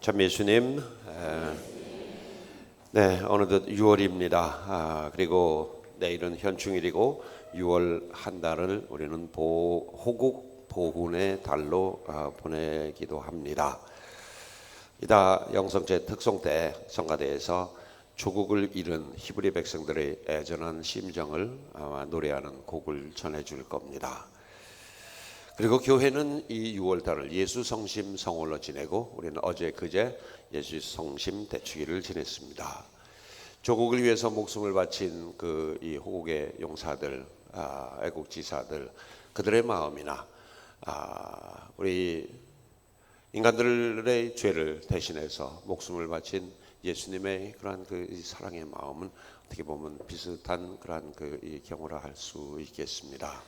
참 예수님, 네, 어느덧 6월입니다. 그리고 내일은 현충일이고 6월 한 달을 우리는 호국 보훈의 달로 보내기도 합니다. 이다 영성제 특송 때 성가대에서 조국을 잃은 히브리 백성들의 애절한 심정을 노래하는 곡을 전해줄 겁니다. 그리고 교회는 이 6월달을 예수 성심 성월로 지내고 우리는 어제 그제 예수 성심 대축일을 지냈습니다. 조국을 위해서 목숨을 바친 이 호국의 용사들, 애국지사들, 그들의 마음이나 우리 인간들의 죄를 대신해서 목숨을 바친 예수님의 그러한 이 사랑의 마음은 어떻게 보면 비슷한 그러한 이 경우라 할 수 있겠습니다.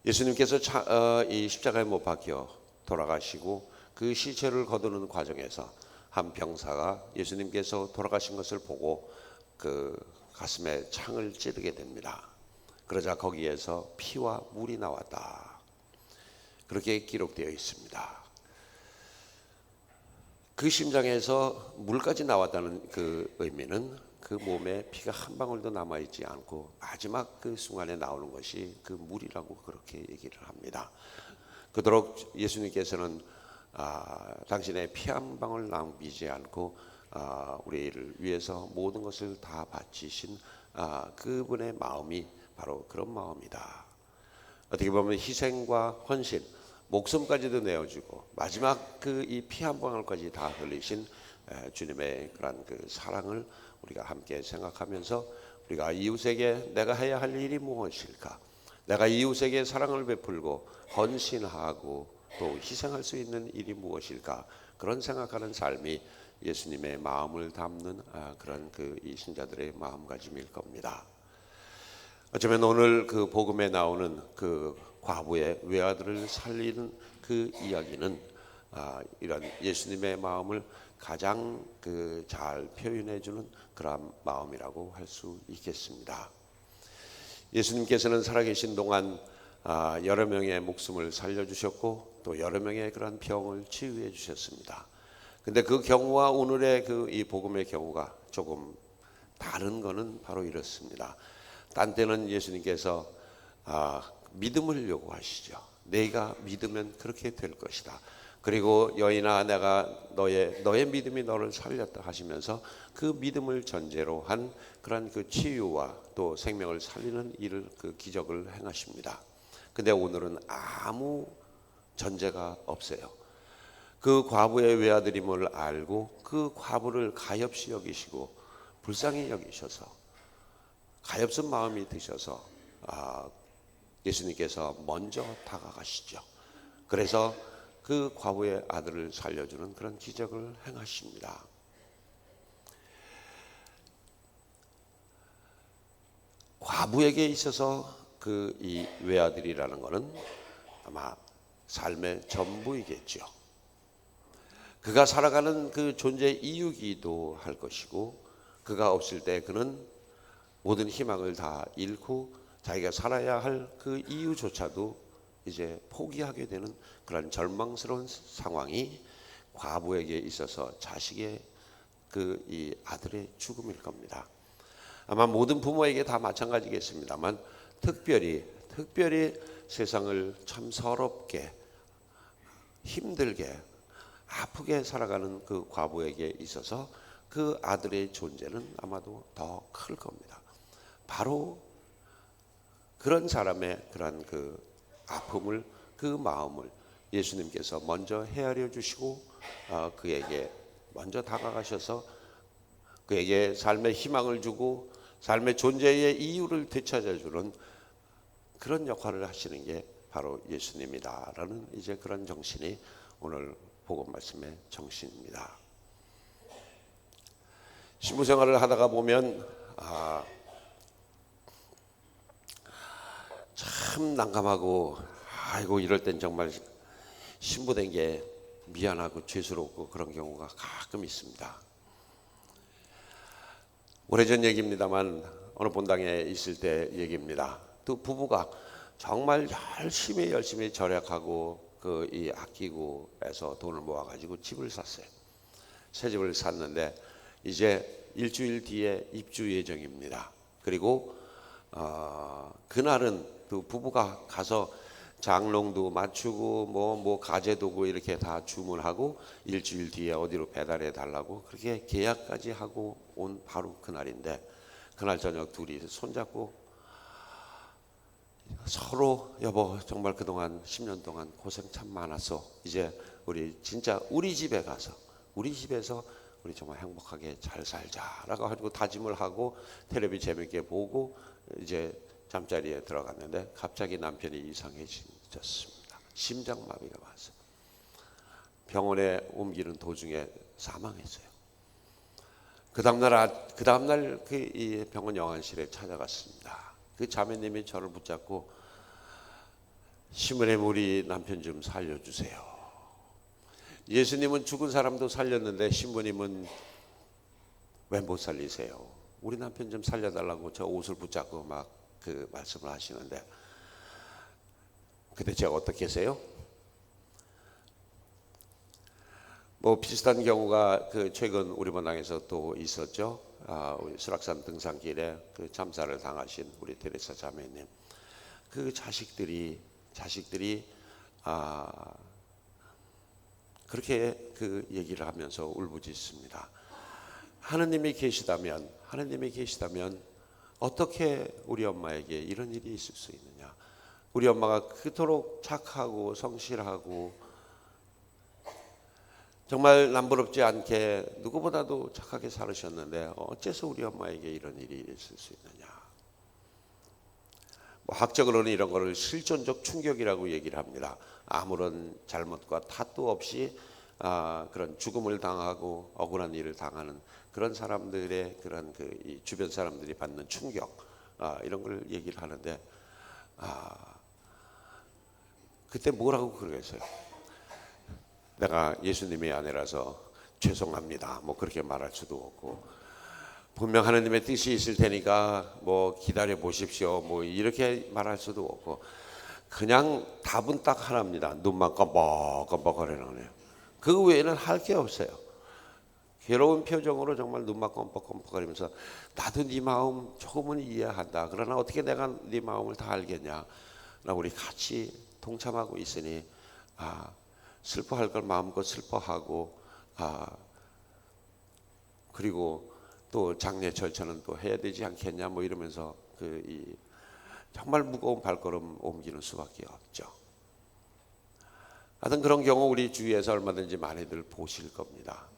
예수님께서 이 십자가에 못 박혀 돌아가시고 그 시체를 거두는 과정에서 한 병사가 예수님께서 돌아가신 것을 보고 그 가슴에 창을 찌르게 됩니다. 그러자 거기에서 피와 물이 나왔다. 그렇게 기록되어 있습니다. 그 심장에서 물까지 나왔다는 그 의미는 그 몸에 피가 한 방울도 남아있지 않고 마지막 그 순간에 나오는 것이 그 물이라고 그렇게 얘기를 합니다. 그토록 예수님께서는 당신의 피 한 방울 낭비지 않고 우리를 위해서 모든 것을 다 바치신 그분의 마음이 바로 그런 마음이다. 어떻게 보면 희생과 헌신, 목숨까지도 내어주고 마지막 이 피 한 방울까지 다 흘리신 주님의 그런 사랑을 우리가 함께 생각하면서 우리가 이웃에게 내가 해야 할 일이 무엇일까? 내가 이웃에게 사랑을 베풀고 헌신하고 또 희생할 수 있는 일이 무엇일까? 그런 생각하는 삶이 예수님의 마음을 담는 그런 이 신자들의 마음가짐일 겁니다. 어쩌면 오늘 그 복음에 나오는 그 과부의 외아들을 살리는 그 이야기는 이런 예수님의 마음을 가장 잘 표현해주는 그런 마음이라고 할 수 있겠습니다. 예수님께서는 살아계신 동안 여러 명의 목숨을 살려주셨고 또 여러 명의 그런 병을 치유해 주셨습니다. 근데 그 경우와 오늘의 이 복음의 경우가 조금 다른 거는 바로 이렇습니다. 딴 때는 예수님께서 믿음을 요구하시죠. 내가 믿으면 그렇게 될 것이다. 그리고 여인아 내가 너의 믿음이 너를 살렸다 하시면서 그 믿음을 전제로 한 그런 치유와 또 생명을 살리는 일을 기적을 행하십니다. 근데 오늘은 아무 전제가 없어요. 그 과부의 외아들임을 알고 그 과부를 가엾이 여기시고 불쌍히 여기셔서 가엾은 마음이 드셔서 예수님께서 먼저 다가가시죠. 그래서 그 과부의 아들을 살려주는 그런 기적을 행하십니다. 과부에게 있어서 이 외아들이라는 것은 아마 삶의 전부이겠죠. 그가 살아가는 그 존재 이유기도 할 것이고 그가 없을 때 그는 모든 희망을 다 잃고 자기가 살아야 할 그 이유조차도 이제 포기하게 되는 그런 절망스러운 상황이 과부에게 있어서 자식의 이 아들의 죽음일 겁니다. 아마 모든 부모에게 다 마찬가지겠습니다만 특별히 세상을 참 서럽게 힘들게 아프게 살아가는 그 과부에게 있어서 그 아들의 존재는 아마도 더 클 겁니다. 바로 그런 사람의 그런 아픔을 그 마음을 예수님께서 먼저 헤아려 주시고 그에게 먼저 다가가셔서 그에게 삶의 희망을 주고 삶의 존재의 이유를 되찾아 주는 그런 역할을 하시는 게 바로 예수님이다라는 이제 그런 정신이 오늘 복음 말씀의 정신입니다. 신부 생활을 하다가 보면 참 난감하고 아이고 이럴 땐 정말 신부된 게 미안하고 죄스럽고 그런 경우가 가끔 있습니다. 오래전 얘기입니다만 어느 본당에 있을 때 얘기입니다. 또 부부가 정말 열심히 절약하고 그 이 아끼고 해서 돈을 모아가지고 집을 샀어요. 새 집을 샀는데 이제 일주일 뒤에 입주 예정입니다. 그리고 그날은 그 부부가 가서 장롱도 맞추고 뭐 가재도구 이렇게 다 주문하고 일주일 뒤에 어디로 배달해 달라고 그렇게 계약까지 하고 온 바로 그날인데, 그날 저녁 둘이 손잡고 서로 여보 정말 그동안 10년 동안 고생 참 많았어. 이제 우리 진짜 우리 집에 가서 우리 집에서 우리 정말 행복하게 잘 살자라고 하고 다짐을 하고 텔레비 재밌게 보고 이제 잠자리에 들어갔는데 갑자기 남편이 이상해졌습니다. 심장마비가 와서 병원에 옮기는 도중에 사망했어요. 그 다음날 이 병원 영안실에 찾아갔습니다. 그 자매님이 저를 붙잡고 신부님 우리 남편 좀 살려주세요. 예수님은 죽은 사람도 살렸는데 신부님은 왜 못 살리세요? 우리 남편 좀 살려달라고 저 옷을 붙잡고 막 그 말씀을 하시는데, 그때 제가 어떻게 했어요? 뭐 비슷한 경우가 그 최근 우리 본당에서 또 있었죠. 우리 수락산 등산길에 그 참사를 당하신 우리 테레사 자매님, 그 자식들이 그렇게 그 얘기를 하면서 울부짖습니다. 하느님이 계시다면 어떻게 우리 엄마에게 이런 일이 있을 수 있느냐? 우리 엄마가 그토록 착하고 성실하고 정말 남부럽지 않게 누구보다도 착하게 살으셨는데 어째서 우리 엄마에게 이런 일이 있을 수 있느냐? 뭐 학적으로는 이런 거를 실존적 충격이라고 얘기를 합니다. 아무런 잘못과 탓도 없이 그런 죽음을 당하고 억울한 일을 당하는 그런 사람들의 그런 이 주변 사람들이 받는 충격, 이런 걸 얘기를 하는데, 그때 뭐라고 그러겠어요? 내가 예수님의 아내라서 죄송합니다. 뭐 그렇게 말할 수도 없고, 분명 하나님의 뜻이 있을 테니까 뭐 기다려 보십시오. 뭐 이렇게 말할 수도 없고, 그냥 답은 딱 하나입니다. 눈만 껌뻑껌뻑 거리는. 그 외에는 할 게 없어요. 괴로운 표정으로 정말 눈만 껌뻑껌뻑거리면서 나도 네 마음 조금은 이해한다. 그러나 어떻게 내가 네 마음을 다 알겠냐? 나 우리 같이 동참하고 있으니 슬퍼할 걸 마음껏 슬퍼하고 그리고 또 장례 절차는 또 해야 되지 않겠냐? 뭐 이러면서 정말 무거운 발걸음 옮기는 수밖에 없죠. 하여튼 그런 경우 우리 주위에서 얼마든지 많이들 보실 겁니다.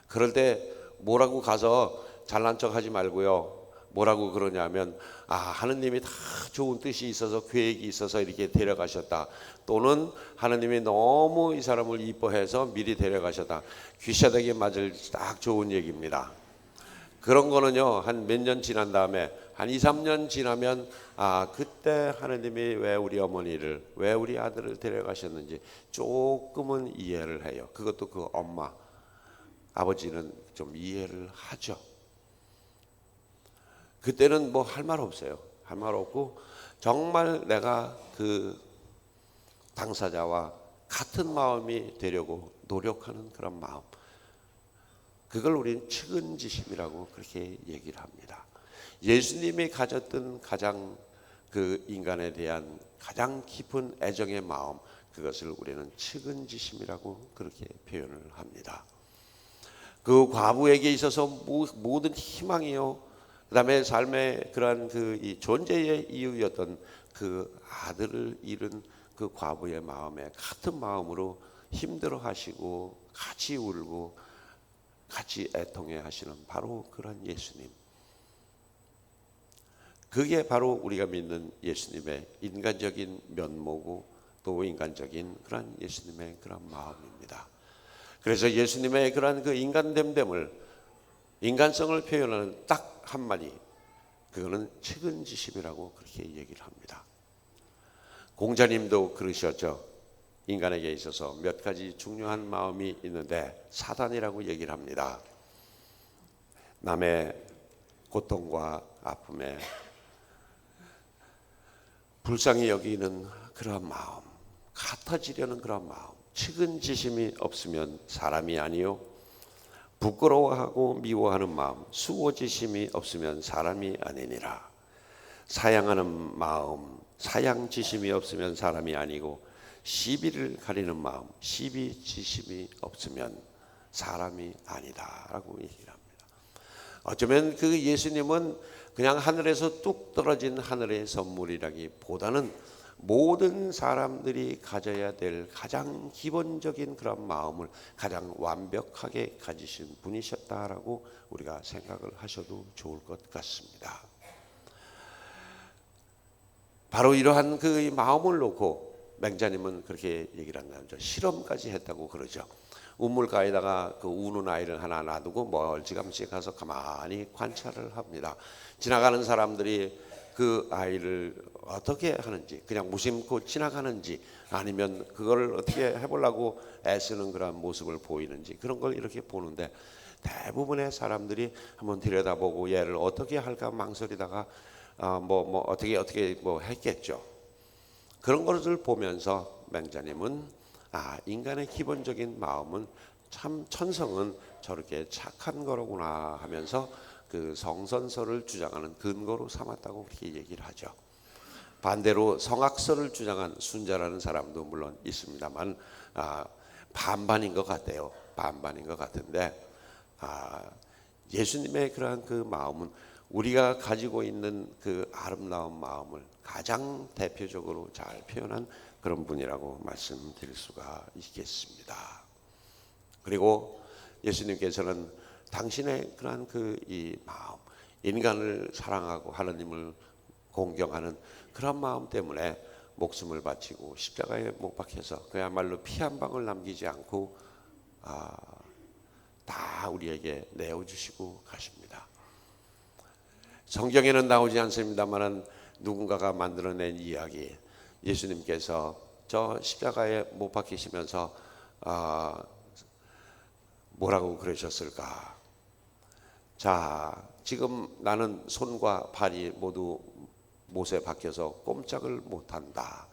그럴 때 뭐라고 가서 잘난 척 하지 말고요. 뭐라고 그러냐면 하느님이 다 좋은 뜻이 있어서 계획이 있어서 이렇게 데려가셨다. 또는 하느님이 너무 이 사람을 이뻐해서 미리 데려가셨다. 귀샤되게 맞을 딱 좋은 얘기입니다. 그런 거는요, 한 몇 년 지난 다음에 한 2, 3년 지나면 그때 하느님이 왜 우리 어머니를, 왜 우리 아들을 데려가셨는지 조금은 이해를 해요. 그것도 그 엄마, 아버지는 좀 이해를 하죠. 그때는 뭐 할 말 없어요. 할 말 없고 정말 내가 그 당사자와 같은 마음이 되려고 노력하는 그런 마음, 그걸 우리는 측은지심이라고 그렇게 얘기를 합니다. 예수님이 가졌던 가장 그 인간에 대한 가장 깊은 애정의 마음, 그것을 우리는 측은지심이라고 그렇게 표현을 합니다. 그 과부에게 있어서 모든 희망이요, 그다음에 삶의 그러한 이 존재의 이유였던 그 아들을 잃은 그 과부의 마음에 같은 마음으로 힘들어하시고 같이 울고 같이 애통해 하시는 바로 그런 예수님, 그게 바로 우리가 믿는 예수님의 인간적인 면모고 또 인간적인 그런 예수님의 그런 마음입니다. 그래서 예수님의 그런 그 인간됨됨을, 인간성을 표현하는 딱 한마디, 그거는 측은지심이라고 그렇게 얘기를 합니다. 공자님도 그러셨죠. 인간에게 있어서 몇 가지 중요한 마음이 있는데 사단이라고 얘기를 합니다. 남의 고통과 아픔에 불쌍히 여기는 그런 마음, 같아지려는 그런 마음, 측은지심이 없으면 사람이 아니요 부끄러워하고 미워하는 마음, 수고지심이 없으면 사람이 아니니라. 사양하는 마음, 사양지심이 없으면 사람이 아니고 시비를 가리는 마음, 시비지심이 없으면 사람이 아니다라고 얘기를 합니다. 어쩌면 그 예수님은 그냥 하늘에서 뚝 떨어진 하늘의 선물이라기보다는 모든 사람들이 가져야 될 가장 기본적인 그런 마음을 가장 완벽하게 가지신 분이셨다라고 우리가 생각을 하셔도 좋을 것 같습니다. 바로 이러한 그 마음을 놓고 맹자님은 그렇게 얘기를 한다죠. 실험까지 했다고 그러죠. 우물가에다가 그 우는 아이를 하나 놔두고 멀찌감치 가서 가만히 관찰을 합니다. 지나가는 사람들이 그 아이를 어떻게 하는지, 그냥 무심코 지나가는지, 아니면 그걸 어떻게 해보려고 애쓰는 그런 모습을 보이는지, 그런 걸 이렇게 보는데 대부분의 사람들이 한번 들여다보고 얘를 어떻게 할까 망설이다가 어떻게 했겠죠. 그런 것을 보면서 맹자님은 인간의 기본적인 마음은 참 천성은 저렇게 착한 거로구나 하면서 그 성선설을 주장하는 근거로 삼았다고 그렇게 얘기를 하죠. 반대로 성악설을 주장한 순자라는 사람도 물론 있습니다만 반반인 것 같아요. 반반인 것 같은데 예수님의 그러한 그 마음은 우리가 가지고 있는 그 아름다운 마음을 가장 대표적으로 잘 표현한 그런 분이라고 말씀드릴 수가 있겠습니다. 그리고 예수님께서는 당신의 그러한 그 이 마음, 인간을 사랑하고 하나님을 공경하는 그런 마음 때문에 목숨을 바치고 십자가에 못 박혀서 그야말로 피 한 방울 남기지 않고 다 우리에게 내어주시고 가십니다. 성경에는 나오지 않습니다만 누군가가 만들어낸 이야기, 예수님께서 저 십자가에 못 박히시면서 뭐라고 그러셨을까? 자, 지금 나는 손과 발이 모두 못에 박혀서 꼼짝을 못한다.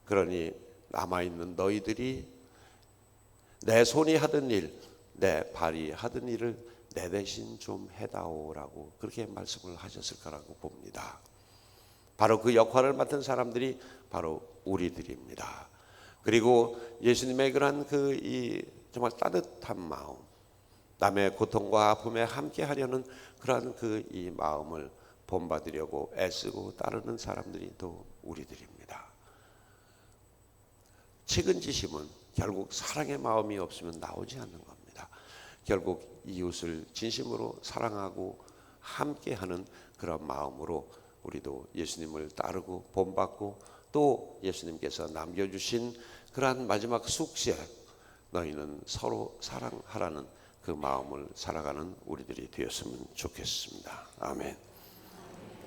그러니 남아있는 너희들이 내 손이 하던 일, 내 발이 하던 일을 내 대신 좀 해다오라고 그렇게 말씀을 하셨을 거라고 봅니다. 바로 그 역할을 맡은 사람들이 바로 우리들입니다. 그리고 예수님의 그런 이 정말 따뜻한 마음, 남의 고통과 아픔에 함께 하려는 그런 이 마음을 본받으려고 애쓰고 따르는 사람들이 또 우리들입니다. 측은지심은 결국 사랑의 마음이 없으면 나오지 않는 겁니다. 결국 이웃을 진심으로 사랑하고 함께하는 그런 마음으로 우리도 예수님을 따르고 본받고 또 예수님께서 남겨주신 그러한 마지막 숙제, 너희는 서로 사랑하라는 그 마음을 살아가는 우리들이 되었으면 좋겠습니다. 아멘.